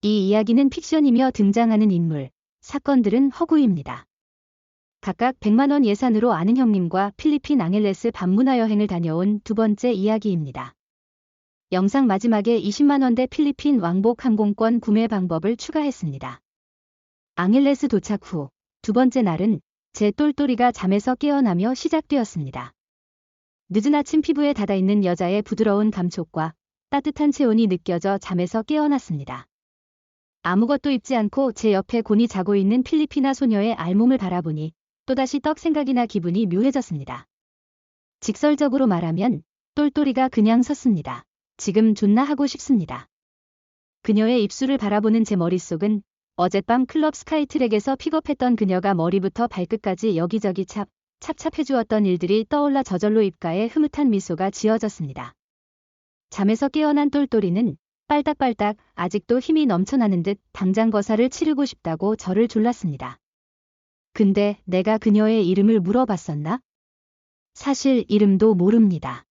이 이야기는 픽션이며 등장하는 인물, 사건들은 허구입니다. 각각 100만 원 예산으로 아는 형님과 필리핀 앙헬레스 밤문화여행을 다녀온 두 번째 이야기입니다. 영상 마지막에 20만 원대 필리핀 왕복 항공권 구매 방법을 추가했습니다. 앙헬레스 도착 후 두 번째 날은 제 똘똘이가 잠에서 깨어나며 시작되었습니다. 늦은 아침 피부에 닿아있는 여자의 부드러운 감촉과 따뜻한 체온이 느껴져 잠에서 깨어났습니다. 아무것도 입지 않고 제 옆에 곤히 자고 있는 필리피나 소녀의 알몸을 바라보니 또다시 떡 생각이 나 기분이 묘해졌습니다. 직설적으로 말하면 똘똘이가 그냥 섰습니다. 지금 존나 하고 싶습니다. 그녀의 입술을 바라보는 제 머릿속은 어젯밤 클럽 스카이트랙에서 픽업했던 그녀가 머리부터 발끝까지 여기저기 찹찹해주었던 일들이 떠올라 저절로 입가에 흐뭇한 미소가 지어졌습니다. 잠에서 깨어난 똘똘이는 빨딱빨딱 아직도 힘이 넘쳐나는 듯 당장 거사를 치르고 싶다고 저를 졸랐습니다. 근데 내가 그녀의 이름을 물어봤었나? 사실 이름도 모릅니다.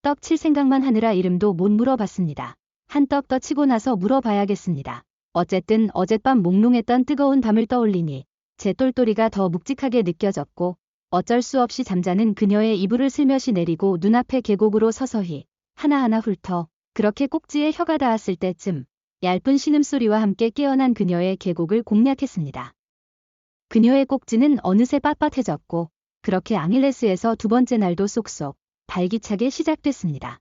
떡 칠 생각만 하느라 이름도 못 물어봤습니다. 한 떡 더 치고 나서 물어봐야겠습니다. 어쨌든 어젯밤 몽롱했던 뜨거운 밤을 떠올리니 제 똘똘이가 더 묵직하게 느껴졌고 어쩔 수 없이 잠자는 그녀의 이불을 슬며시 내리고 눈앞에 계곡으로 서서히 하나하나 훑어 그렇게 꼭지에 혀가 닿았을 때쯤 얇은 신음소리와 함께 깨어난 그녀의 계곡을 공략했습니다. 그녀의 꼭지는 어느새 빳빳해졌고 그렇게 앙헬레스에서 두 번째 날도 쏙쏙 발기차게 시작됐습니다.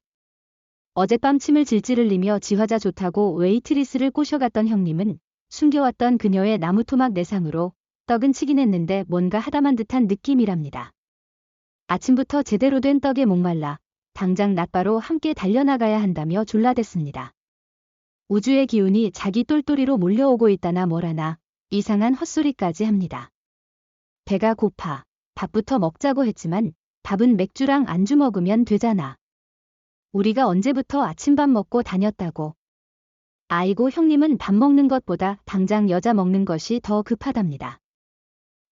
어젯밤 침을 질질 흘리며 지화자 좋다고 웨이트리스를 꼬셔갔던 형님은 숨겨왔던 그녀의 나무토막 내상으로 떡은 치긴 했는데 뭔가 하다만 듯한 느낌이랍니다. 아침부터 제대로 된 떡에 목말라 당장 낮바로 함께 달려나가야 한다며 졸라댔습니다. 우주의 기운이 자기 똘똘이로 몰려오고 있다나 뭐라나 이상한 헛소리까지 합니다. 배가 고파 밥부터 먹자고 했지만 밥은 맥주랑 안주 먹으면 되잖아. 우리가 언제부터 아침밥 먹고 다녔다고. 아이고 형님은 밥 먹는 것보다 당장 여자 먹는 것이 더 급하답니다.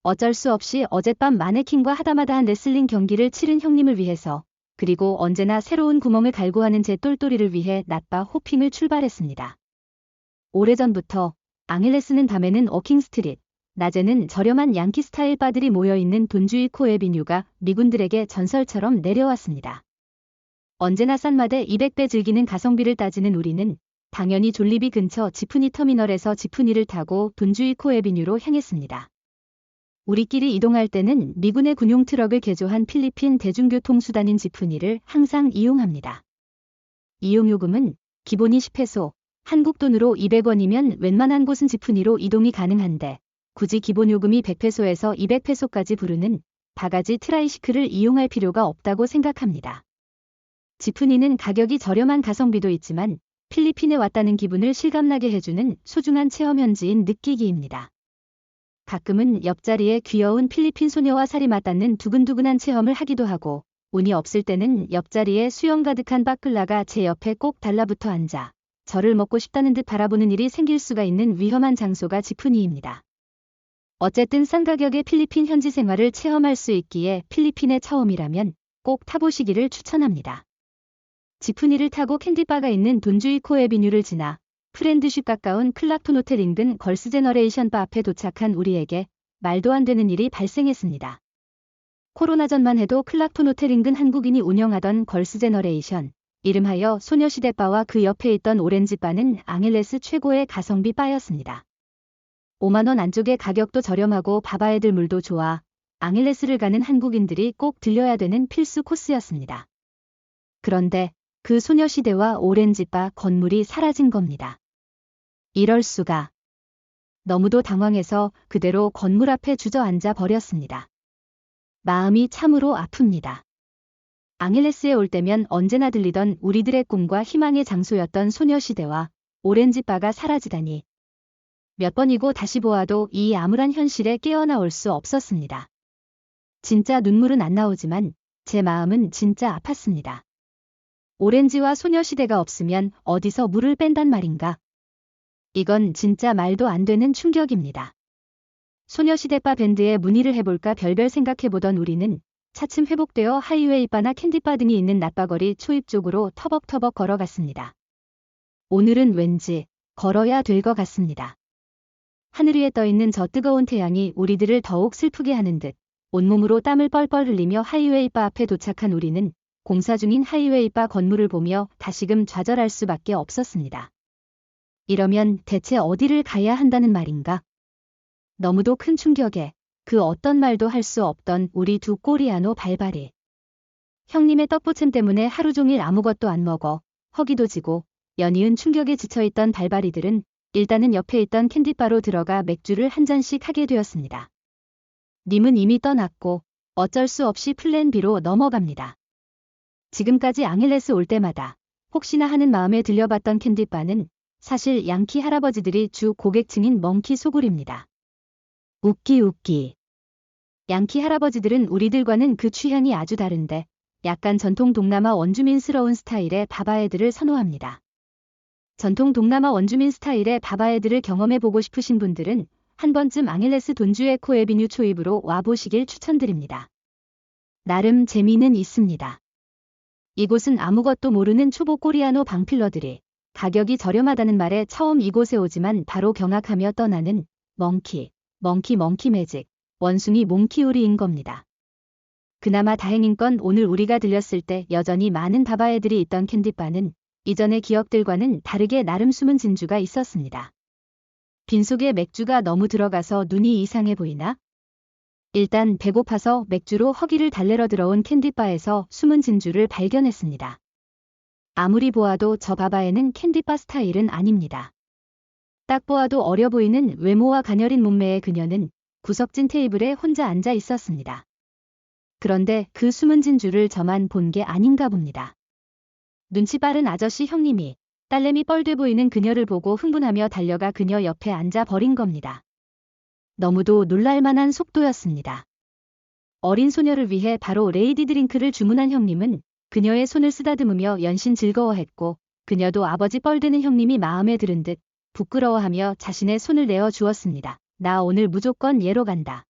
어쩔 수 없이 어젯밤 마네킹과 하다마다한 레슬링 경기를 치른 형님을 위해서 그리고 언제나 새로운 구멍을 갈구하는 제 똘똘이를 위해 낮바 호핑을 출발했습니다. 오래전부터 앙헬레스는 밤에는 워킹스트릿, 낮에는 저렴한 양키 스타일 바들이 모여있는 돈주이 코에비뉴가 미군들에게 전설처럼 내려왔습니다. 언제나 싼맛에 200배 즐기는 가성비를 따지는 우리는 당연히 졸리비 근처 지푸니 터미널에서 지푸니를 타고 돈주이 코에비뉴로 향했습니다. 우리끼리 이동할 때는 미군의 군용 트럭을 개조한 필리핀 대중교통수단인 지푸니를 항상 이용합니다. 이용요금은 기본이 10페소, 한국 돈으로 200원이면 웬만한 곳은 지푸니로 이동이 가능한데 굳이 기본요금이 100페소에서 200페소까지 부르는 바가지 트라이시클을 이용할 필요가 없다고 생각합니다. 지푸니는 가격이 저렴한 가성비도 있지만 필리핀에 왔다는 기분을 실감나게 해주는 소중한 체험 현지인 느끼기입니다. 가끔은 옆자리에 귀여운 필리핀 소녀와 살이 맞닿는 두근두근한 체험을 하기도 하고 운이 없을 때는 옆자리에 수영 가득한 빠끌라가 제 옆에 꼭 달라붙어 앉아 저를 먹고 싶다는 듯 바라보는 일이 생길 수가 있는 위험한 장소가 지푸니입니다. 어쨌든 싼 가격의 필리핀 현지 생활을 체험할 수 있기에 필리핀에 처음이라면 꼭 타보시기를 추천합니다. 지푸니를 타고 캔디바가 있는 돈주이 코에비뉴를 지나 프렌드쉽 가까운 클락톤 호텔 인근 걸스 제너레이션 바 앞에 도착한 우리에게 말도 안 되는 일이 발생했습니다. 코로나 전만 해도 클락톤 호텔 인근 한국인이 운영하던 걸스 제너레이션, 이름하여 소녀시대 바와 그 옆에 있던 오렌지 바는 앙헬레스 최고의 가성비 바였습니다. 5만 원 안쪽에 가격도 저렴하고 바바애들 물도 좋아 앙헬레스를 가는 한국인들이 꼭 들려야 되는 필수 코스였습니다. 그런데 그 소녀시대와 오렌지바 건물이 사라진 겁니다. 이럴 수가. 너무도 당황해서 그대로 건물 앞에 주저앉아 버렸습니다. 마음이 참으로 아픕니다. 앙헬레스에 올 때면 언제나 들리던 우리들의 꿈과 희망의 장소였던 소녀시대와 오렌지바가 사라지다니. 몇 번이고 다시 보아도 이 암울한 현실에 깨어나올 수 없었습니다. 진짜 눈물은 안 나오지만 제 마음은 진짜 아팠습니다. 오렌지와 소녀시대가 없으면 어디서 물을 뺀단 말인가? 이건 진짜 말도 안 되는 충격입니다. 소녀시대 바 밴드에 문의를 해볼까 별별 생각해보던 우리는 차츰 회복되어 하이웨이 바나 캔디바 등이 있는 낮바거리 초입 쪽으로 터벅터벅 걸어갔습니다. 오늘은 왠지 걸어야 될 것 같습니다. 하늘 위에 떠있는 저 뜨거운 태양이 우리들을 더욱 슬프게 하는 듯 온몸으로 땀을 뻘뻘 흘리며 하이웨이 바 앞에 도착한 우리는 공사 중인 하이웨이 바 건물을 보며 다시금 좌절할 수밖에 없었습니다. 이러면 대체 어디를 가야 한다는 말인가? 너무도 큰 충격에 그 어떤 말도 할 수 없던 우리 두 꼬리아노 발발이. 형님의 떡부침 때문에 하루 종일 아무것도 안 먹어 허기도 지고 연이은 충격에 지쳐있던 발발이들은 일단은 옆에 있던 캔디바로 들어가 맥주를 한 잔씩 하게 되었습니다. 님은 이미 떠났고 어쩔 수 없이 플랜 B로 넘어갑니다. 지금까지 앙헬레스 올 때마다 혹시나 하는 마음에 들려봤던 캔디바는 사실 양키 할아버지들이 주 고객층인 멍키 소굴입니다. 웃기. 양키 할아버지들은 우리들과는 그 취향이 아주 다른데 약간 전통 동남아 원주민스러운 스타일의 바바애들을 선호합니다. 전통 동남아 원주민 스타일의 바바애들을 경험해보고 싶으신 분들은 한 번쯤 앙헬레스 돈주의 코에비뉴 초입으로 와보시길 추천드립니다. 나름 재미는 있습니다. 이곳은 아무것도 모르는 초보 코리아노 방필러들이 가격이 저렴하다는 말에 처음 이곳에 오지만 바로 경악하며 떠나는 멍키 매직, 원숭이 몽키우리인 겁니다. 그나마 다행인 건 오늘 우리가 들렸을 때 여전히 많은 바바애들이 있던 캔디바는 이전의 기억들과는 다르게 나름 숨은 진주가 있었습니다. 빈속에 맥주가 너무 들어가서 눈이 이상해 보이나? 일단 배고파서 맥주로 허기를 달래러 들어온 캔디바에서 숨은 진주를 발견했습니다. 아무리 보아도 저 바바에는 캔디바 스타일은 아닙니다. 딱 보아도 어려 보이는 외모와 가녀린 몸매의 그녀는 구석진 테이블에 혼자 앉아 있었습니다. 그런데 그 숨은 진주를 저만 본 게 아닌가 봅니다. 눈치 빠른 아저씨 형님이 딸내미 뻘돼 보이는 그녀를 보고 흥분하며 달려가 그녀 옆에 앉아 버린 겁니다. 너무도 놀랄만한 속도였습니다. 어린 소녀를 위해 바로 레이디 드링크를 주문한 형님은 그녀의 손을 쓰다듬으며 연신 즐거워했고 그녀도 아버지 뻘되는 형님이 마음에 들은 듯 부끄러워하며 자신의 손을 내어 주었습니다. 나 오늘 무조건 예로 간다.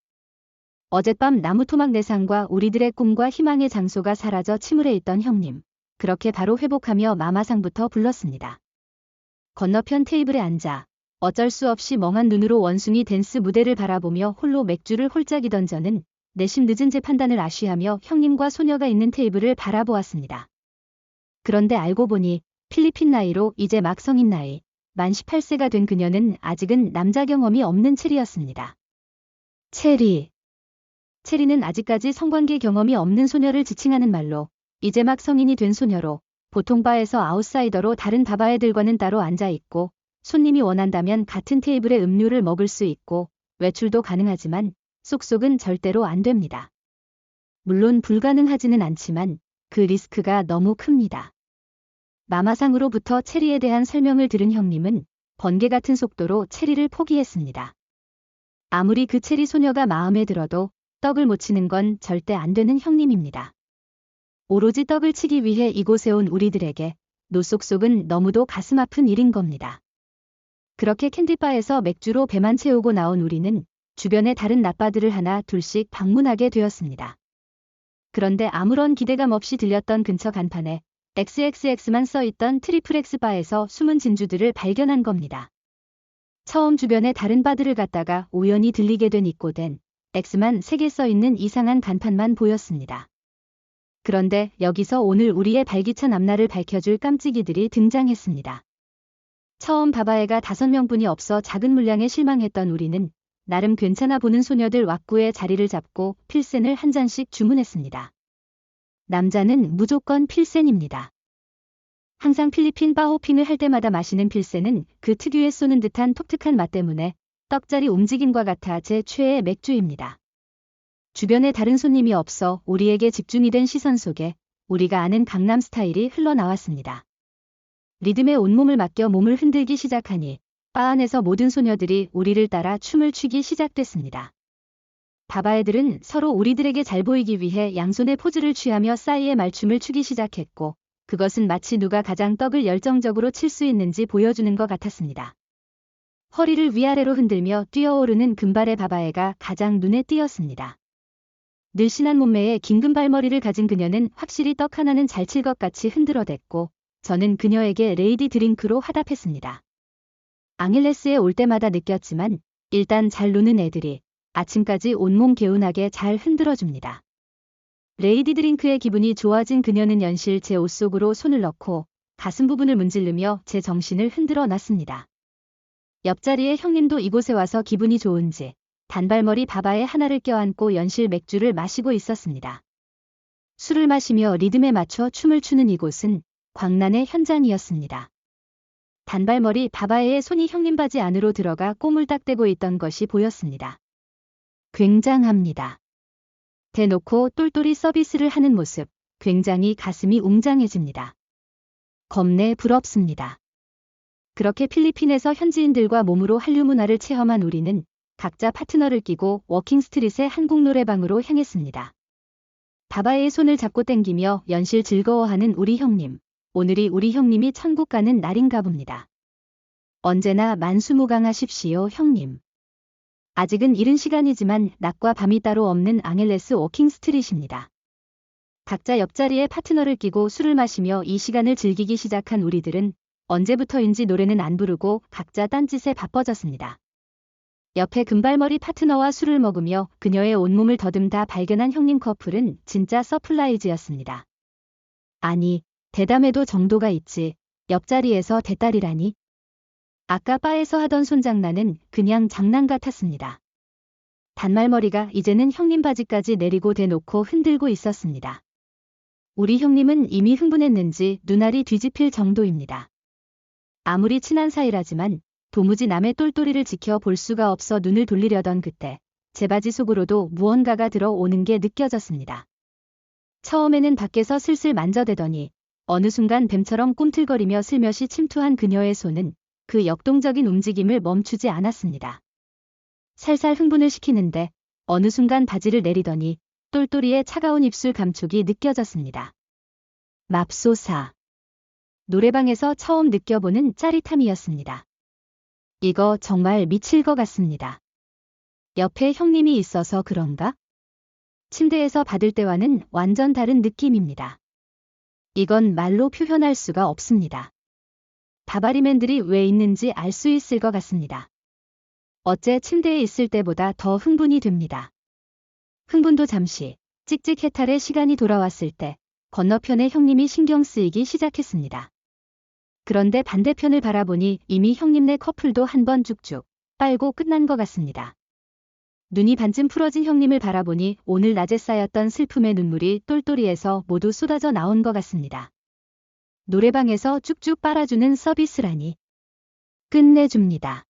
어젯밤 나무토막 내상과 우리들의 꿈과 희망의 장소가 사라져 침울해 있던 형님. 그렇게 바로 회복하며 마마상부터 불렀습니다. 건너편 테이블에 앉아 어쩔 수 없이 멍한 눈으로 원숭이 댄스 무대를 바라보며 홀로 맥주를 홀짝이던 저는 내심 늦은 제 판단을 아쉬하며 형님과 소녀가 있는 테이블을 바라보았습니다. 그런데 알고 보니 필리핀 나이로 이제 막 성인 나이, 만 18세가 된 그녀는 아직은 남자 경험이 없는 체리였습니다. 체리는 아직까지 성관계 경험이 없는 소녀를 지칭하는 말로 이제 막 성인이 된 소녀로 보통 바에서 아웃사이더로 다른 바바애들과는 따로 앉아있고 손님이 원한다면 같은 테이블에 음료를 먹을 수 있고 외출도 가능하지만 쏙쏙은 절대로 안 됩니다. 물론 불가능하지는 않지만 그 리스크가 너무 큽니다. 마마상으로부터 체리에 대한 설명을 들은 형님은 번개 같은 속도로 체리를 포기했습니다. 아무리 그 체리 소녀가 마음에 들어도 떡을 못 치는 건 절대 안 되는 형님입니다. 오로지 떡을 치기 위해 이곳에 온 우리들에게 노쏙쏙은 너무도 가슴 아픈 일인 겁니다. 그렇게 캔디바에서 맥주로 배만 채우고 나온 우리는 주변의 다른 낮바들을 하나 둘씩 방문하게 되었습니다. 그런데 아무런 기대감 없이 들렸던 근처 간판에 XXX만 써있던 트리플X 바에서 숨은 진주들을 발견한 겁니다. 처음 주변의 다른 바들을 갔다가 우연히 들리게 된 입고된 X만 3개 써있는 이상한 간판만 보였습니다. 그런데 여기서 오늘 우리의 발기찬 앞날을 밝혀줄 깜찍이들이 등장했습니다. 처음 바바애가 5명뿐이 없어 작은 물량에 실망했던 우리는 나름 괜찮아 보는 소녀들 왁구에 자리를 잡고 필센을 한 잔씩 주문했습니다. 남자는 무조건 필센입니다. 항상 필리핀 바호핑을 할 때마다 마시는 필센은 그 특유의 쏘는 듯한 독특한 맛 때문에 떡자리 움직임과 같아 제 최애 맥주입니다. 주변에 다른 손님이 없어 우리에게 집중이 된 시선 속에 우리가 아는 강남 스타일이 흘러나왔습니다. 리듬에 온몸을 맡겨 몸을 흔들기 시작하니 바 안에서 모든 소녀들이 우리를 따라 춤을 추기 시작됐습니다. 바바애들은 서로 우리들에게 잘 보이기 위해 양손에 포즈를 취하며 싸이의 말춤을 추기 시작했고 그것은 마치 누가 가장 떡을 열정적으로 칠 수 있는지 보여주는 것 같았습니다. 허리를 위아래로 흔들며 뛰어오르는 금발의 바바애가 가장 눈에 띄었습니다. 늘씬한 몸매에 긴 금발머리를 가진 그녀는 확실히 떡 하나는 잘 칠 것 같이 흔들어댔고 저는 그녀에게 레이디 드링크로 화답했습니다. 앙헬레스에 올 때마다 느꼈지만 일단 잘 노는 애들이 아침까지 온몸 개운하게 잘 흔들어줍니다. 레이디 드링크의 기분이 좋아진 그녀는 연실 제 옷 속으로 손을 넣고 가슴 부분을 문지르며 제 정신을 흔들어 놨습니다. 옆자리의 형님도 이곳에 와서 기분이 좋은지 단발머리 바바에 하나를 껴안고 연실 맥주를 마시고 있었습니다. 술을 마시며 리듬에 맞춰 춤을 추는 이곳은 광란의 현장이었습니다. 단발머리 바바의 손이 형님 바지 안으로 들어가 꼬물딱대고 있던 것이 보였습니다. 굉장합니다. 대놓고 똘똘이 서비스를 하는 모습, 굉장히 가슴이 웅장해집니다. 겁내 부럽습니다. 그렇게 필리핀에서 현지인들과 몸으로 한류 문화를 체험한 우리는 각자 파트너를 끼고 워킹 스트릿의 한국 노래방으로 향했습니다. 바바의 손을 잡고 땡기며 연실 즐거워하는 우리 형님. 오늘이 우리 형님이 천국 가는 날인가 봅니다. 언제나 만수무강하십시오, 형님. 아직은 이른 시간이지만 낮과 밤이 따로 없는 앙헬레스 워킹 스트릿입니다. 각자 옆자리에 파트너를 끼고 술을 마시며 이 시간을 즐기기 시작한 우리들은 언제부터인지 노래는 안 부르고 각자 딴짓에 바빠졌습니다. 옆에 금발머리 파트너와 술을 먹으며 그녀의 온몸을 더듬다 발견한 형님 커플은 진짜 서프라이즈였습니다. 아니, 대담해도 정도가 있지. 옆자리에서 대딸이라니. 아까 바에서 하던 손장난은 그냥 장난 같았습니다. 단말머리가 이제는 형님 바지까지 내리고 대놓고 흔들고 있었습니다. 우리 형님은 이미 흥분했는지 눈알이 뒤집힐 정도입니다. 아무리 친한 사이라지만 도무지 남의 똘똘이를 지켜볼 수가 없어 눈을 돌리려던 그때 제 바지 속으로도 무언가가 들어오는 게 느껴졌습니다. 처음에는 밖에서 슬슬 만져대더니 어느 순간 뱀처럼 꿈틀거리며 슬며시 침투한 그녀의 손은 그 역동적인 움직임을 멈추지 않았습니다. 살살 흥분을 시키는데 어느 순간 바지를 내리더니 똘똘이의 차가운 입술 감촉이 느껴졌습니다. 맙소사. 노래방에서 처음 느껴보는 짜릿함이었습니다. 이거 정말 미칠 것 같습니다. 옆에 형님이 있어서 그런가? 침대에서 받을 때와는 완전 다른 느낌입니다. 이건 말로 표현할 수가 없습니다. 바바리맨들이 왜 있는지 알 수 있을 것 같습니다. 어째 침대에 있을 때보다 더 흥분이 됩니다. 흥분도 잠시, 찍찍해탈의 시간이 돌아왔을 때 건너편의 형님이 신경 쓰이기 시작했습니다. 그런데 반대편을 바라보니 이미 형님네 커플도 한 번 쭉쭉 빨고 끝난 것 같습니다. 눈이 반쯤 풀어진 형님을 바라보니 오늘 낮에 쌓였던 슬픔의 눈물이 똘똘이에서 모두 쏟아져 나온 것 같습니다. 노래방에서 쭉쭉 빨아주는 서비스라니. 끝내줍니다.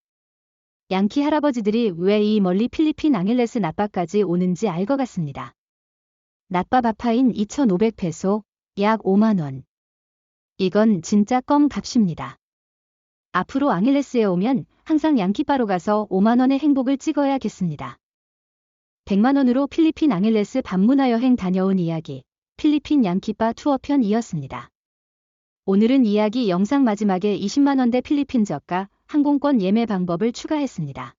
양키 할아버지들이 왜 이 멀리 필리핀 앙헬레스 낮바까지 오는지 알 것 같습니다. 낮밥 아파인 2,500페소, 약 5만원. 이건 진짜 껌 값입니다. 앞으로 앙헬레스에 오면 항상 양키바로 가서 5만원의 행복을 찍어야겠습니다. 100만원으로 필리핀 앙헬레스 밤문화여행 다녀온 이야기, 필리핀 양키바 투어편이었습니다. 오늘은 이야기 영상 마지막에 20만원대 필리핀 저가 항공권 예매 방법을 추가했습니다.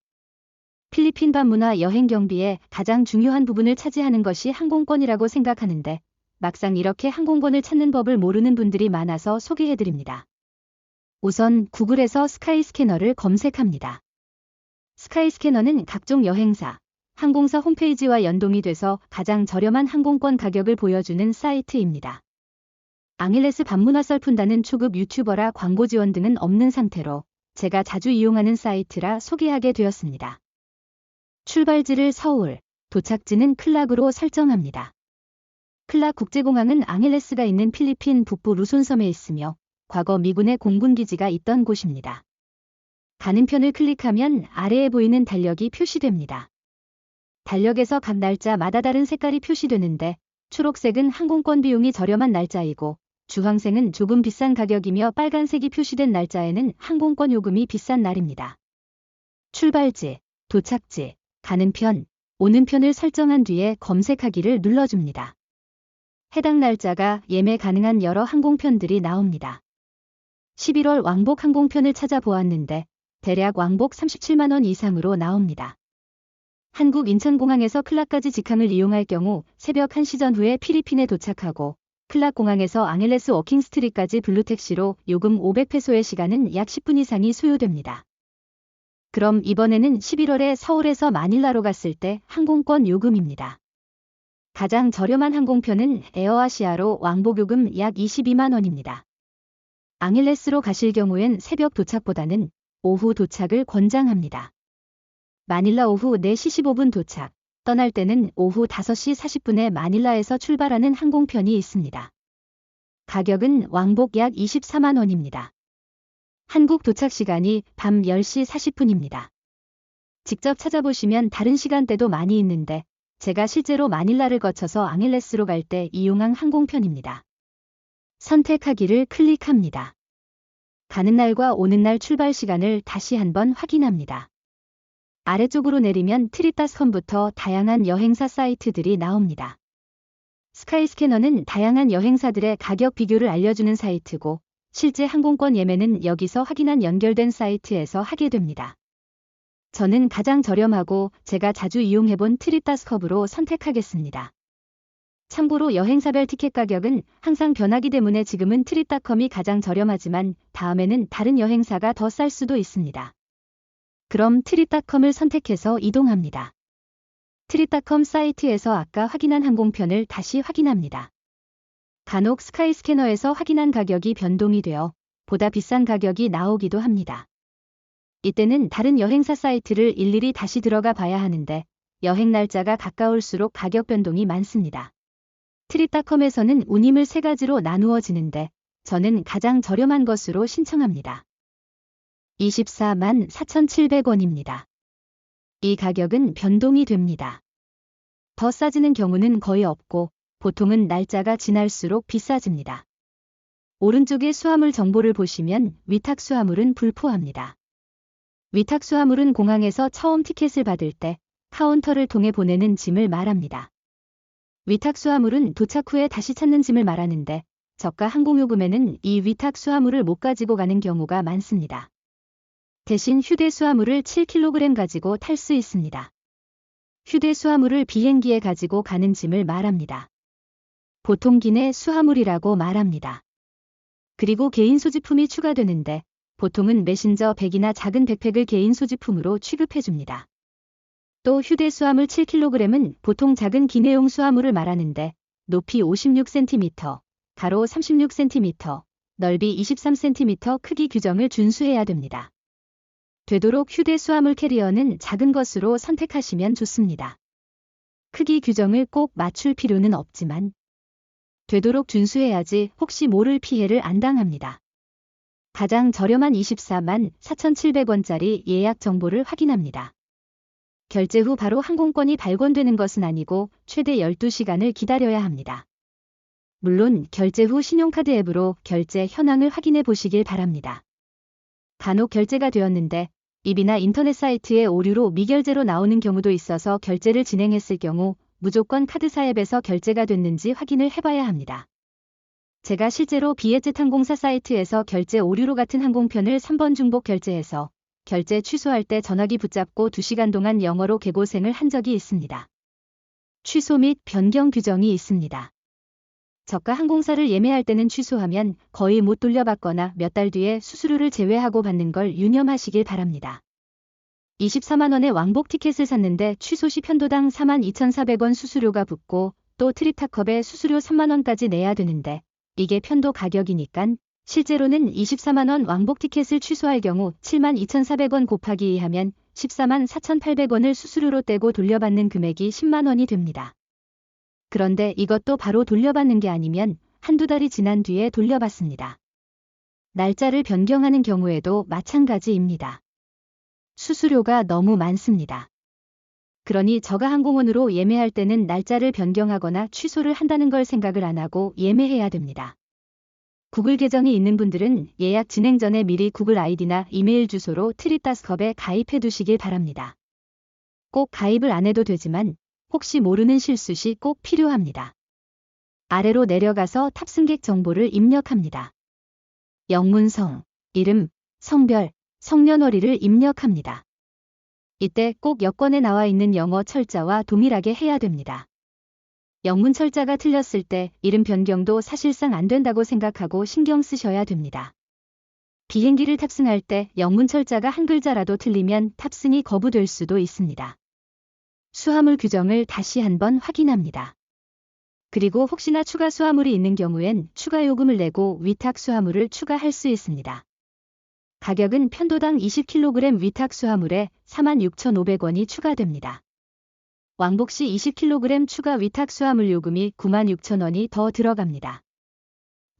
필리핀 밤문화 여행 경비의 가장 중요한 부분을 차지하는 것이 항공권이라고 생각하는데 막상 이렇게 항공권을 찾는 법을 모르는 분들이 많아서 소개해드립니다. 우선 구글에서 스카이스캐너를 검색합니다. 스카이스캐너는 각종 여행사, 항공사 홈페이지와 연동이 돼서 가장 저렴한 항공권 가격을 보여주는 사이트입니다. 앙헬레스 밤문화 썰푼다는 초급 유튜버라 광고 지원 등은 없는 상태로 제가 자주 이용하는 사이트라 소개하게 되었습니다. 출발지를 서울, 도착지는 클락으로 설정합니다. 클락 국제공항은 앙헬레스가 있는 필리핀 북부 루손섬에 있으며 과거 미군의 공군기지가 있던 곳입니다. 가는 편을 클릭하면 아래에 보이는 달력이 표시됩니다. 달력에서 각 날짜마다 다른 색깔이 표시되는데 초록색은 항공권 비용이 저렴한 날짜이고 주황색은 조금 비싼 가격이며 빨간색이 표시된 날짜에는 항공권 요금이 비싼 날입니다. 출발지, 도착지, 가는 편, 오는 편을 설정한 뒤에 검색하기를 눌러줍니다. 해당 날짜가 예매 가능한 여러 항공편들이 나옵니다. 11월 왕복 항공편을 찾아보았는데 대략 왕복 37만원 이상으로 나옵니다. 한국 인천공항에서 클락까지 직항을 이용할 경우 새벽 1시 전후에 필리핀에 도착하고 클락공항에서 앙헬레스 워킹 스트릿까지 블루택시로 요금 500페소의 시간은 약 10분 이상이 소요됩니다. 그럼 이번에는 11월에 서울에서 마닐라로 갔을 때 항공권 요금입니다. 가장 저렴한 항공편은 에어아시아로 왕복 요금 약 22만 원입니다. 앙헬레스로 가실 경우엔 새벽 도착보다는 오후 도착을 권장합니다. 마닐라 오후 4시 15분 도착, 떠날 때는 오후 5시 40분에 마닐라에서 출발하는 항공편이 있습니다. 가격은 왕복 약 24만 원입니다. 한국 도착 시간이 밤 10시 40분입니다. 직접 찾아보시면 다른 시간대도 많이 있는데 제가 실제로 마닐라를 거쳐서 앙헬레스로 갈 때 이용한 항공편입니다. 선택하기를 클릭합니다. 가는 날과 오는 날 출발 시간을 다시 한번 확인합니다. 아래쪽으로 내리면 트립닷컴부터 다양한 여행사 사이트들이 나옵니다. 스카이스캐너는 다양한 여행사들의 가격 비교를 알려주는 사이트고 실제 항공권 예매는 여기서 확인한 연결된 사이트에서 하게 됩니다. 저는 가장 저렴하고 제가 자주 이용해본 트립닷컴으로 선택하겠습니다. 참고로 여행사별 티켓 가격은 항상 변하기 때문에 지금은 트립닷컴이 가장 저렴하지만 다음에는 다른 여행사가 더 쌀 수도 있습니다. 그럼 트립닷컴을 선택해서 이동합니다. 트립닷컴 사이트에서 아까 확인한 항공편을 다시 확인합니다. 간혹 스카이스캐너에서 확인한 가격이 변동이 되어 보다 비싼 가격이 나오기도 합니다. 이때는 다른 여행사 사이트를 일일이 다시 들어가 봐야 하는데 여행 날짜가 가까울수록 가격 변동이 많습니다. 트립닷컴에서는 운임을 3가지로 나누어지는데 저는 가장 저렴한 것으로 신청합니다. 24만 4,700원입니다. 이 가격은 변동이 됩니다. 더 싸지는 경우는 거의 없고 보통은 날짜가 지날수록 비싸집니다. 오른쪽의 수화물 정보를 보시면 위탁 수화물은 불포함니다. 위탁 수화물은 공항에서 처음 티켓을 받을 때 카운터를 통해 보내는 짐을 말합니다. 위탁 수화물은 도착 후에 다시 찾는 짐을 말하는데 저가 항공요금에는 이 위탁 수화물을 못 가지고 가는 경우가 많습니다. 대신 휴대 수화물을 7kg 가지고 탈 수 있습니다. 휴대 수화물을 비행기에 가지고 가는 짐을 말합니다. 보통 기내 수화물이라고 말합니다. 그리고 개인 소지품이 추가되는데 보통은 메신저 백이나 작은 백팩을 개인 소지품으로 취급해줍니다. 또 휴대 수화물 7kg은 보통 작은 기내용 수화물을 말하는데 높이 56cm, 가로 36cm, 넓이 23cm 크기 규정을 준수해야 됩니다. 되도록 휴대 수화물 캐리어는 작은 것으로 선택하시면 좋습니다. 크기 규정을 꼭 맞출 필요는 없지만 되도록 준수해야지 혹시 모를 피해를 안 당합니다. 가장 저렴한 24만 4,700원짜리 예약 정보를 확인합니다. 결제 후 바로 항공권이 발권되는 것은 아니고 최대 12시간을 기다려야 합니다. 물론 결제 후 신용카드 앱으로 결제 현황을 확인해 보시길 바랍니다. 간혹 결제가 되었는데 앱이나 인터넷 사이트의 오류로 미결제로 나오는 경우도 있어서 결제를 진행했을 경우 무조건 카드사 앱에서 결제가 됐는지 확인을 해봐야 합니다. 제가 실제로 비에젯 항공사 사이트에서 결제 오류로 같은 항공편을 3번 중복 결제해서 결제 취소할 때 전화기 붙잡고 2시간 동안 영어로 개고생을 한 적이 있습니다. 취소 및 변경 규정이 있습니다. 저가 항공사를 예매할 때는 취소하면 거의 못 돌려받거나 몇 달 뒤에 수수료를 제외하고 받는 걸 유념하시길 바랍니다. 24만 원의 왕복 티켓을 샀는데 취소 시 편도당 42,400원 수수료가 붙고 또 트립닷컴에 수수료 3만 원까지 내야 되는데 이게 편도 가격이니깐 실제로는 24만 원 왕복 티켓을 취소할 경우 72,400원 곱하기 2하면 14만 4,800원을 수수료로 떼고 돌려받는 금액이 10만 원이 됩니다. 그런데 이것도 바로 돌려받는 게 아니면 한두 달이 지난 뒤에 돌려받습니다. 날짜를 변경하는 경우에도 마찬가지입니다. 수수료가 너무 많습니다. 그러니 저가 항공원으로 예매할 때는 날짜를 변경하거나 취소를 한다는 걸 생각을 안 하고 예매해야 됩니다. 구글 계정이 있는 분들은 예약 진행 전에 미리 구글 아이디나 이메일 주소로 트립닷컴에 가입해 두시길 바랍니다. 꼭 가입을 안 해도 되지만 혹시 모르는 실수 시 꼭 필요합니다. 아래로 내려가서 탑승객 정보를 입력합니다. 영문성, 이름, 성별, 성년월일을 입력합니다. 이때 꼭 여권에 나와 있는 영어 철자와 동일하게 해야 됩니다. 영문 철자가 틀렸을 때 이름 변경도 사실상 안 된다고 생각하고 신경 쓰셔야 됩니다. 비행기를 탑승할 때 영문 철자가 한 글자라도 틀리면 탑승이 거부될 수도 있습니다. 수화물 규정을 다시 한번 확인합니다. 그리고 혹시나 추가 수화물이 있는 경우엔 추가 요금을 내고 위탁 수화물을 추가할 수 있습니다. 가격은 편도당 20kg 위탁 수화물에 46,500원이 추가됩니다. 왕복 시 20kg 추가 위탁 수화물 요금이 96,000원이 더 들어갑니다.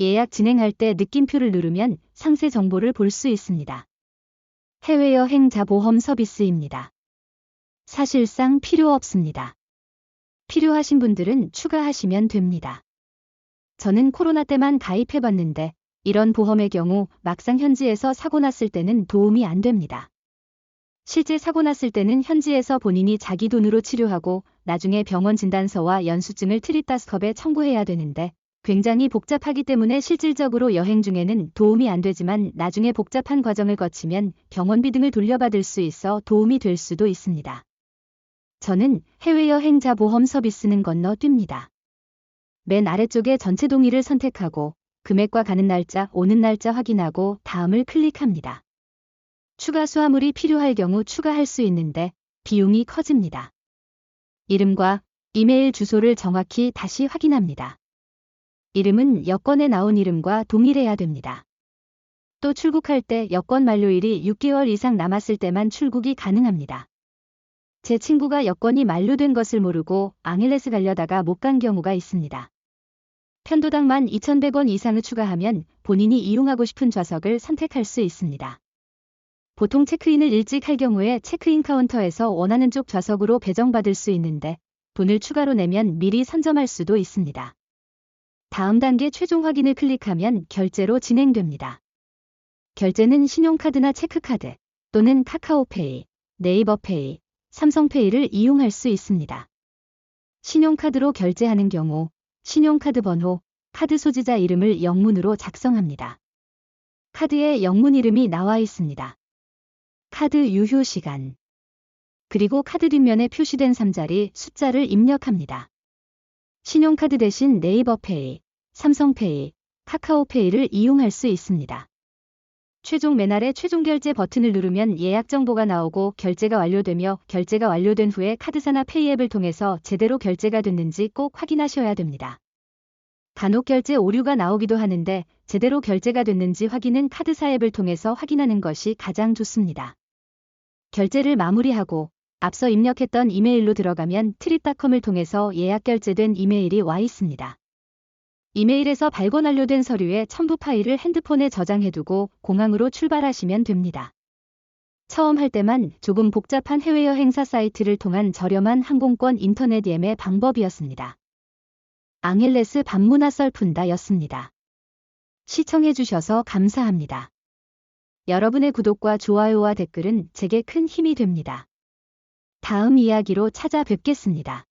예약 진행할 때 느낌표를 누르면 상세 정보를 볼 수 있습니다. 해외여행자 보험 서비스입니다. 사실상 필요 없습니다. 필요하신 분들은 추가하시면 됩니다. 저는 코로나 때만 가입해봤는데 이런 보험의 경우 막상 현지에서 사고 났을 때는 도움이 안 됩니다. 실제 사고 났을 때는 현지에서 본인이 자기 돈으로 치료하고 나중에 병원 진단서와 영수증을 트리타스컵에 청구해야 되는데 굉장히 복잡하기 때문에 실질적으로 여행 중에는 도움이 안 되지만 나중에 복잡한 과정을 거치면 병원비 등을 돌려받을 수 있어 도움이 될 수도 있습니다. 저는 해외여행자 보험 서비스는 건너뜁니다. 맨 아래쪽에 전체 동의를 선택하고 금액과 가는 날짜, 오는 날짜 확인하고 다음을 클릭합니다. 추가 수화물이 필요할 경우 추가할 수 있는데 비용이 커집니다. 이름과 이메일 주소를 정확히 다시 확인합니다. 이름은 여권에 나온 이름과 동일해야 됩니다. 또 출국할 때 여권 만료일이 6개월 이상 남았을 때만 출국이 가능합니다. 제 친구가 여권이 만료된 것을 모르고 앙헬레스 가려다가 못 간 경우가 있습니다. 편도당 12,100원 이상을 추가하면 본인이 이용하고 싶은 좌석을 선택할 수 있습니다. 보통 체크인을 일찍 할 경우에 체크인 카운터에서 원하는 쪽 좌석으로 배정받을 수 있는데 돈을 추가로 내면 미리 선점할 수도 있습니다. 다음 단계 최종 확인을 클릭하면 결제로 진행됩니다. 결제는 신용카드나 체크카드 또는 카카오페이, 네이버페이, 삼성페이를 이용할 수 있습니다. 신용카드로 결제하는 경우 신용카드 번호, 카드 소지자 이름을 영문으로 작성합니다. 카드에 영문 이름이 나와 있습니다. 카드 유효 시간, 그리고 카드 뒷면에 표시된 3자리 숫자를 입력합니다. 신용카드 대신 네이버페이, 삼성페이, 카카오페이를 이용할 수 있습니다. 최종 맨 아래 최종 결제 버튼을 누르면 예약 정보가 나오고 결제가 완료되며 결제가 완료된 후에 카드사나 페이앱을 통해서 제대로 결제가 됐는지 꼭 확인하셔야 됩니다. 간혹 결제 오류가 나오기도 하는데 제대로 결제가 됐는지 확인은 카드사 앱을 통해서 확인하는 것이 가장 좋습니다. 결제를 마무리하고 앞서 입력했던 이메일로 들어가면 트립닷컴을 통해서 예약 결제된 이메일이 와 있습니다. 이메일에서 발권 완료된 서류의 첨부 파일을 핸드폰에 저장해두고 공항으로 출발하시면 됩니다. 처음 할 때만 조금 복잡한 해외여행사 사이트를 통한 저렴한 항공권 인터넷 예매 방법이었습니다. 앙헬레스 밤문화 썰푼다였습니다. 시청해주셔서 감사합니다. 여러분의 구독과 좋아요와 댓글은 제게 큰 힘이 됩니다. 다음 이야기로 찾아뵙겠습니다.